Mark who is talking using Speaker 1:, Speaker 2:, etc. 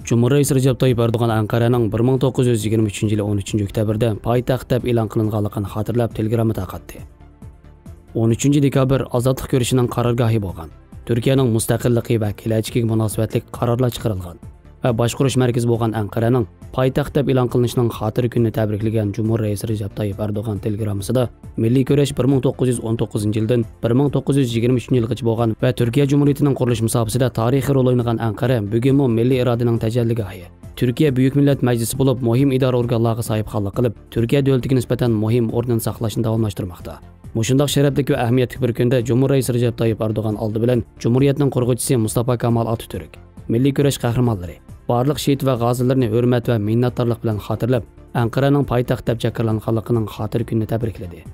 Speaker 1: Cumhurbaşkanı Recep Tayyip Erdoğan Ankara'nın 1923 yılı 13 oktyabrda poytaxt deb e'lon qilinganligini xotirlab telegramma tarqatdi. 13 dekabr ozodlik ko'rishining qarorgohi bo'lgan. Turkiyaning mustaqilligi va kelajagiga munosabatli qarorlar chiqarilgan va boshqarish markazi bo'lgan Ankara'ning poytaxt deb e'lon qilinishining xotira kunini tabriklagan Cumhurbaşkanı Recep Tayyip Erdoğan telegrammasida milliy kurash 1919 yildan 1923 yilgacha bo'lgan va Turkiya Cumhuriyatining qurilish musobaqasida tarixiy rol o'ynagan Ankara bugunmi milliy irodaning tajalligohi. Turkiya Buyuk Millat Majlisi bo'lib, muhim idora organlariga sohibxonlik qilib, Turkiya davlatiga nisbatan muhim o'rnin saqlashni davomlashtirmoqda. Mushundaq sharaflik va ahamiyatli bir kunda Cumhurbaşkanı Recep Tayyip Erdoğan oldi bilan Cumhuriyatning qurg'uvchisi Mustafa Kemal Atatürk, milliy kurash qahramonlari, barliq shehid va g'oziylarni hurmat va minnatdorlik bilan xotirlab, Ankara'ning poytaxt deb chaqirlanganligining xotir kunini tabrikladi.